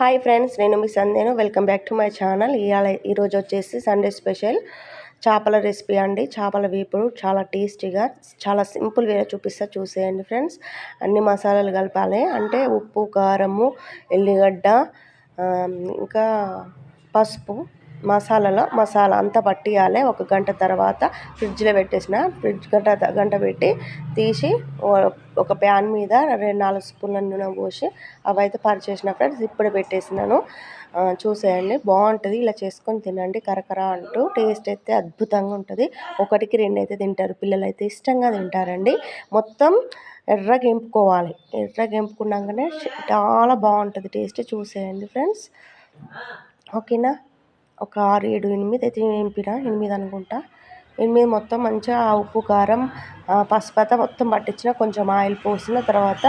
Hi friends, నేను మీ సంధ్యను. Welcome back to my channel. ఈరోజు వచ్చేసి సండే స్పెషల్ చేపల రెసిపీ అండి. చేపల వేపుడు చాలా టేస్టీగా, చాలా సింపుల్ వేలో చూసేయండి ఫ్రెండ్స్. అన్ని మసాలాలు కలపాలి, అంటే ఉప్పు, కారము, ఎల్లిగడ్డ, ఇంకా పసుపు, మసాలా అంతా పట్టియాలి. ఒక గంట తర్వాత ఫ్రిడ్జ్లో పెట్టేసిన. గంట పెట్టి తీసి ఒక ప్యాన్ మీద 2-4 స్పూన్ల నూనె పోసి అవైతే పరిచేసిన ఫ్రెండ్స్. ఇప్పుడే పెట్టేసినాను, చూసేయండి. బాగుంటుంది, ఇలా చేసుకొని తినండి. కరకర అంటూ టేస్ట్ అయితే అద్భుతంగా ఉంటుంది. 1కి 2 అయితే తింటారు, పిల్లలు అయితే ఇష్టంగా తింటారండి. మొత్తం ఎర్రగా ఎంపుకోవాలి. ఎర్రగా ఎంపుకున్నాకనే చాలా బాగుంటుంది టేస్ట్. చూసేయండి ఫ్రెండ్స్, ఓకేనా. ఒక 6, 7, 8 అయితే ఎంపిన, 8 అనుకుంటా. 8 మొత్తం మంచిగా ఉప్పు, కారం, పసుపు మొత్తం పట్టించిన. కొంచెం ఆయిల్ పోసిన తర్వాత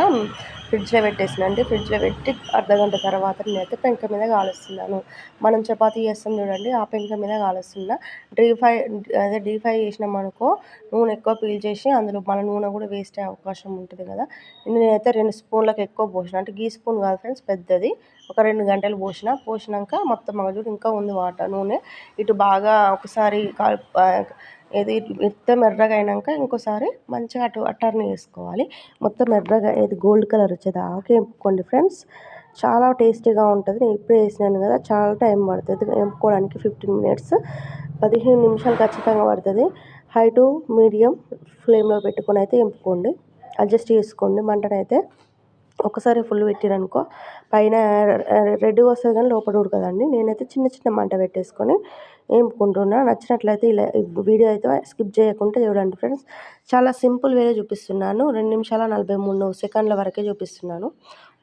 ఫ్రిడ్జ్లో పెట్టేసిన అండి. ఫ్రిడ్జ్లో పెట్టి అర్ధగంట తర్వాత నేనైతే పెంక మీద కాలుస్తున్నాను. మనం చపాతీ చేస్తాం చూడండి, ఆ పెంక మీద కాలుస్తున్నా. డీప్ ఫ్రై చేసినాం అనుకో, నూనె ఎక్కువ పీల్చేసి అందులో మన నూనె కూడా వేస్ట్ అయ్యే అవకాశం ఉంటుంది కదా. నేనైతే 2 స్పూన్లకు ఎక్కువ పోసిన, అంటే గీ స్పూన్ కాదు ఫ్రెండ్స్, పెద్దది. ఒక 2 గంటలు పోసినాక మొత్తం మగజూడు ఇంకా ఉంది నూనె. ఇటు బాగా ఒకసారి ఇది మొత్తం ఎర్రగా అయినాక ఇంకోసారి మంచిగా అటు టర్న్ చేసుకోవాలి. మొత్తం ఎర్రగా ఇది గోల్డ్ కలర్ వచ్చేదాకా ఎంపుకోండి ఫ్రెండ్స్. చాలా టేస్టీగా ఉంటుంది. నేను ఇప్పుడే వేసినాను కదా, చాలా టైం పడుతుంది ఎంపుకోవడానికి. 15 మినిట్స్, 15 నిమిషాలు ఖచ్చితంగా పడుతుంది. హై టు మీడియం ఫ్లేమ్లో పెట్టుకొని అయితే ఎంపుకోండి. అడ్జస్ట్ చేసుకోండి మంటనైతే. ఒకసారి ఫుల్ పెట్టిరనుకో పైన రెడ్గా వస్తుంది కానీ లోపల ఉడకదండి. నేనైతే చిన్న మంట పెట్టేసుకొని వేపుకుంటున్నా. నచ్చినట్లయితే ఇలా వీడియో అయితే స్కిప్ చేయకుండా చూడండి ఫ్రెండ్స్. చాలా సింపుల్ వేలో చూపిస్తున్నాను. 2 నిమిషాల 43 సెకండ్ల వరకే చూపిస్తున్నాను,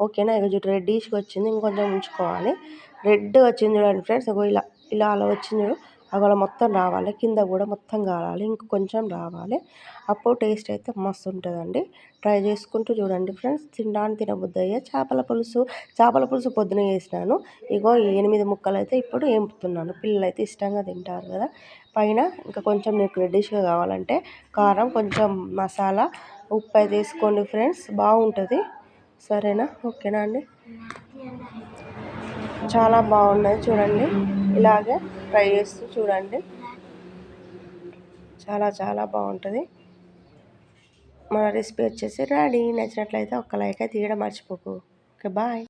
ఓకేనా. ఇక రెడ్డిష్గా వచ్చింది, ఇంకొంచెం ఉంచుకోవాలి. రెడ్ వచ్చింది చూడండి ఫ్రెండ్స్, ఇలా అలా వచ్చింది చూడు, అలా మొత్తం రావాలి. కింద కూడా మొత్తం కావాలి, ఇంకొంచెం రావాలి. అప్పుడు టేస్ట్ అయితే మస్తు ఉంటుందండి. ట్రై చేసుకుంటూ చూడండి ఫ్రెండ్స్. తినబుద్ధి అయ్యే చేపల పులుసు పొద్దున చేసినాను. ఇగో 8 ముక్కలు అయితే ఇప్పుడు వేపుతున్నాను. పిల్లలు అయితే ఇష్టంగా తింటారు కదా. పైన ఇంకా కొంచెం నీకు రెడ్డిష్గా కావాలంటే కారం, కొంచెం మసాలా, ఉప్పు అయితే వేసుకోండి ఫ్రెండ్స్, బాగుంటుంది. సరేనా, ఓకేనా అండి. చాలా బాగున్నది చూడండి, ఇలాగే ట్రై చేస్తూ చూడండి. చాలా బాగుంటుంది. మన రెసిపీ వచ్చేసి రెడీ. నచ్చినట్లయితే ఒక లైక్ అయితే తీయడం మర్చిపోకు. Okay, bye.